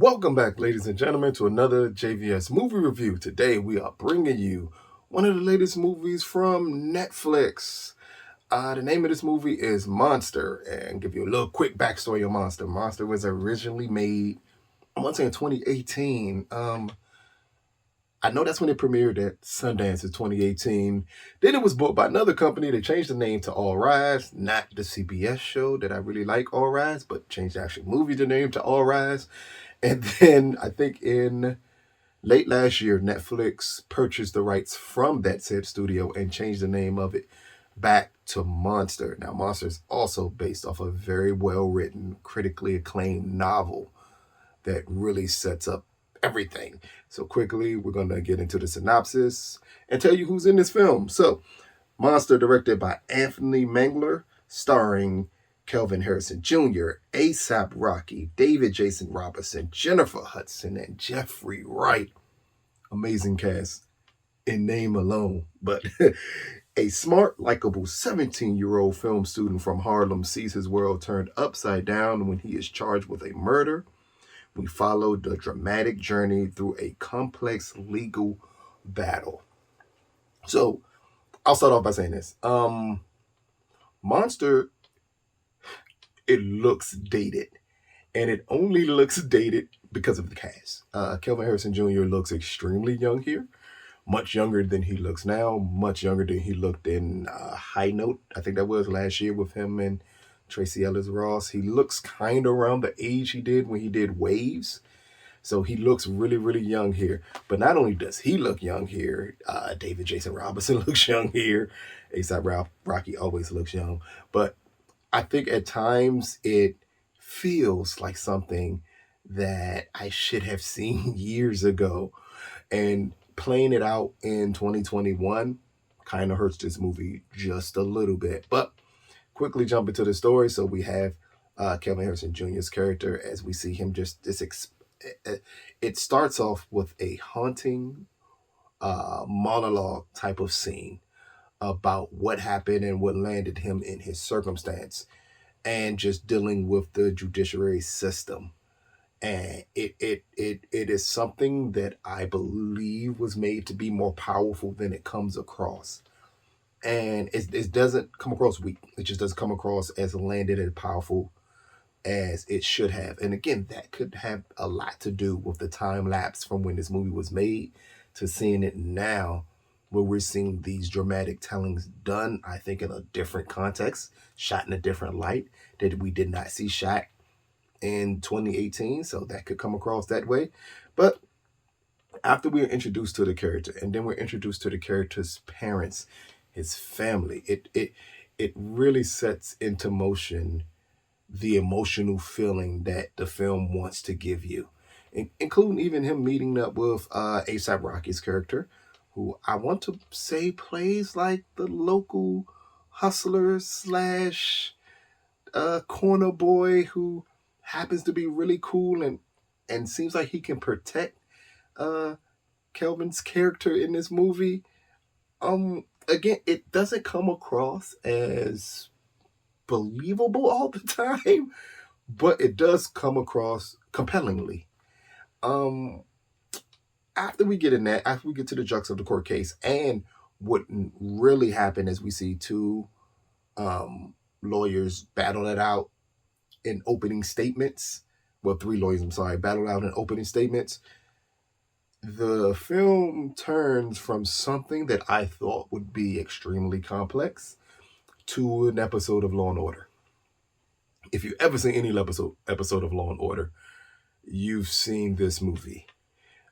Welcome back, ladies and gentlemen, to another JVS movie review. Today, we are bringing you one of the latest movies from Netflix. The name of this movie is Monster, and give you a little quick backstory on Monster. Monster was originally made, I want to say in 2018. I know that's when it premiered at Sundance in 2018. Then it was bought by another company. They changed the name to All Rise, not the CBS show that I really like, All Rise, but changed the actual movie the name to All Rise. And then I think in late last year, Netflix purchased the rights from that said studio and changed the name of it back to Monster. Now, Monster is also based off a very well written, critically acclaimed novel that really sets up everything. So, quickly, we're going to get into the synopsis and tell you who's in this film. So, Monster, directed by Anthony Mandler, starring Kelvin Harrison Jr., ASAP Rocky, David Jason Robinson, Jennifer Hudson, and Jeffrey Wright. Amazing cast in name alone. But a smart, likable 17-year-old film student from Harlem sees his world turned upside down when he is charged with a murder. We follow the dramatic journey through a complex legal battle. So, I'll start off by saying this. Monster, it looks dated. And it only looks dated because of the cast. Kelvin Harrison Jr. looks extremely young here. Much younger than he looks now. Much younger than he looked in High Note. I think that was last year with him and Tracy Ellis Ross. He looks kind of around the age he did when he did Waves. So he looks really, really young here. But not only does he look young here, David Jason Robinson looks young here. ASAP Rocky always looks young. But I think at times it feels like something that I should have seen years ago. And playing it out in 2021 kind of hurts this movie just a little bit. But quickly jump into the story. So we have Kelvin Harrison Jr.'s character as we see him it starts off with a haunting monologue type of scene about what happened and what landed him in his circumstance and just dealing with the judiciary system. And it is something that I believe was made to be more powerful than it comes across. And it doesn't come across weak. It just doesn't come across as landed and powerful as it should have. And again, that could have a lot to do with the time lapse from when this movie was made to seeing it now, where we're seeing these dramatic tellings done, I think, in a different context, shot in a different light that we did not see shot in 2018. So that could come across that way. But after we're introduced to the character, and then we're introduced to the character's parents, his family, it really sets into motion the emotional feeling that the film wants to give you, including even him meeting up with ASAP Rocky's character, who I want to say plays like the local hustler slash corner boy who happens to be really cool and seems like he can protect uh, Kelvin's character in this movie. Again, it doesn't come across as believable all the time, but it does come across compellingly. Um, After we get in that, after we get to the jux of the court case, and what really happened as we see two lawyers battle it out in opening statements. Well, three lawyers, I'm sorry, battle out in opening statements. The film turns from something that I thought would be extremely complex to an episode of Law and Order. If you've ever seen any episode of Law and Order, you've seen this movie.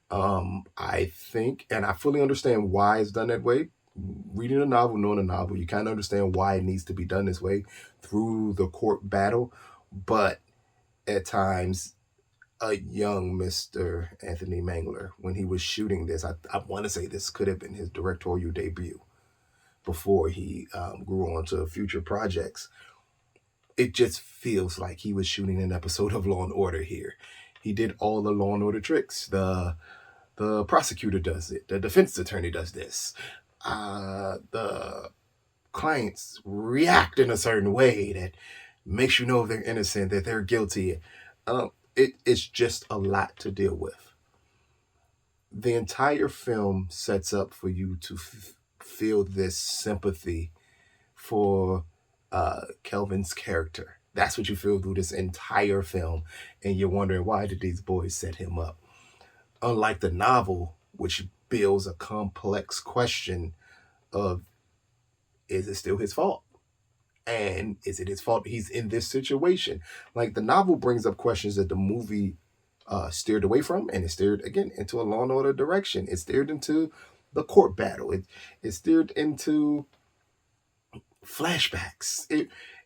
I think, and I fully understand why it's done that way. Reading a novel, knowing a novel, you kind of understand why it needs to be done this way through the court battle. But at times, a young Mr. Anthony Mangler, when he was shooting this, I want to say this could have been his directorial debut before he grew on to future projects. It just feels like he was shooting an episode of Law and Order here. He did all the Law and Order tricks. The prosecutor does it. The defense attorney does this. The clients react in a certain way that makes you know they're innocent, that they're guilty. it's just a lot to deal with. The entire film sets up for you to feel this sympathy for Kelvin's character. That's what you feel through this entire film, and you're wondering, why did these boys set him up? Unlike the novel, which builds a complex question of, is it still his fault? And is it his fault he's in this situation? Like, the novel brings up questions that the movie steered away from, and it steered again into a Law and Order direction. It steered into the court battle. It steered into flashbacks.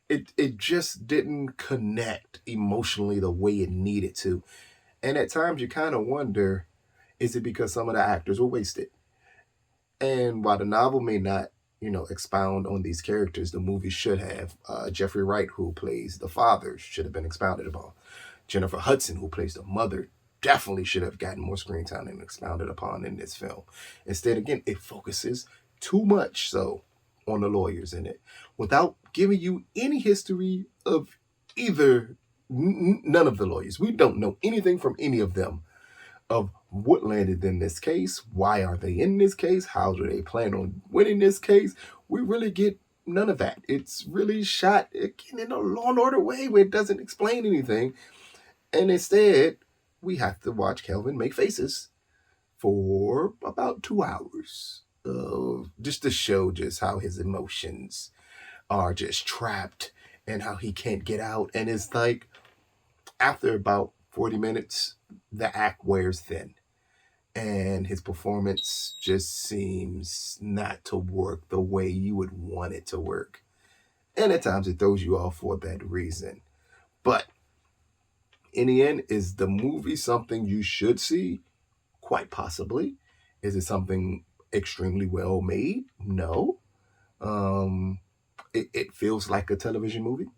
It just didn't connect emotionally the way it needed to. And at times you kind of wonder, is it because some of the actors were wasted? And while the novel may not, expound on these characters, the movie should have. Jeffrey Wright, who plays the father, should have been expounded upon. Jennifer Hudson, who plays the mother, definitely should have gotten more screen time and expounded upon in this film. Instead, again, it focuses too much so on the lawyers in it, without giving you any history of either, none of the lawyers. We don't know anything from any of them of what landed in this case. Why are they in this case? How do they plan on winning this case? We really get none of that. It's really shot again in a Law and Order way where it doesn't explain anything. And instead, we have to watch Kelvin make faces for about 2 hours. Just to show just how his emotions are just trapped and how he can't get out. And it's like, after about 40 minutes, the act wears thin. And his performance just seems not to work the way you would want it to work. And at times it throws you off for that reason. But in the end, is the movie something you should see? Quite possibly. Is it something extremely well made? No. It feels like a television movie,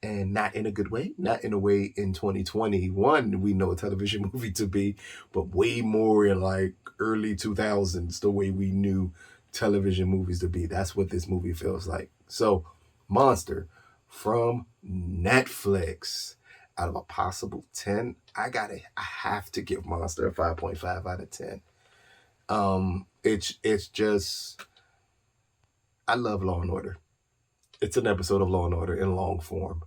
and not in a good way. Not in a way in 2021 we know a television movie to be, but way more in like early 2000s, the way we knew television movies to be. That's what this movie feels like. So, Monster from Netflix. Out of a possible 10, I have to give Monster a 5.5 out of 10. It's just, I love Law and Order. It's an episode of Law and Order in long form.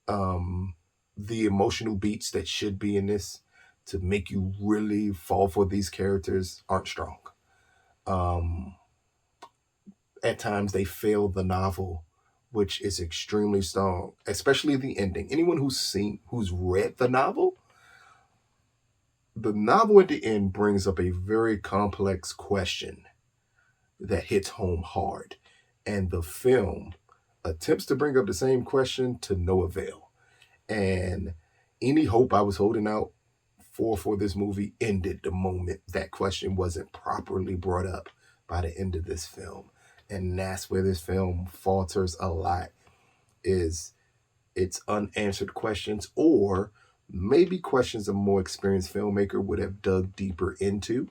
The emotional beats that should be in this to make you really fall for these characters aren't strong. At times they fail the novel, which is extremely strong, especially the ending. Anyone who's read the novel at the end brings up a very complex question that hits home hard. And the film attempts to bring up the same question to no avail. And any hope I was holding out for this movie ended the moment that question wasn't properly brought up by the end of this film. And that's where this film falters a lot, is its unanswered questions, or maybe questions a more experienced filmmaker would have dug deeper into.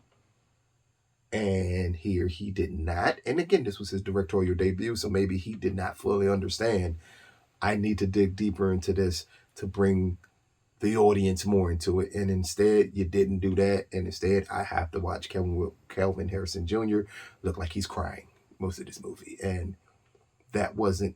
And here he did not. And again, this was his directorial debut, so maybe he did not fully understand, I need to dig deeper into this to bring the audience more into it. And instead, you didn't do that. And instead, I have to watch Kelvin Harrison Jr. look like he's crying most of this movie. And that wasn't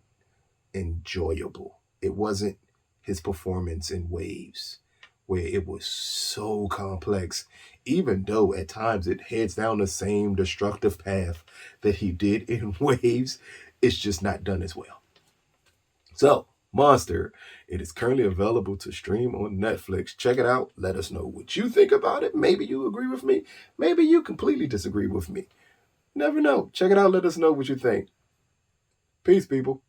enjoyable. It wasn't his performance in Waves, where it was so complex, even though at times it heads down the same destructive path that he did in Waves. It's just not done as well. So, Monster, it is currently available to stream on Netflix. Check it out. Let us know what you think about it. Maybe you agree with me. Maybe you completely disagree with me. Never know. Check it out. Let us know what you think. Peace, people.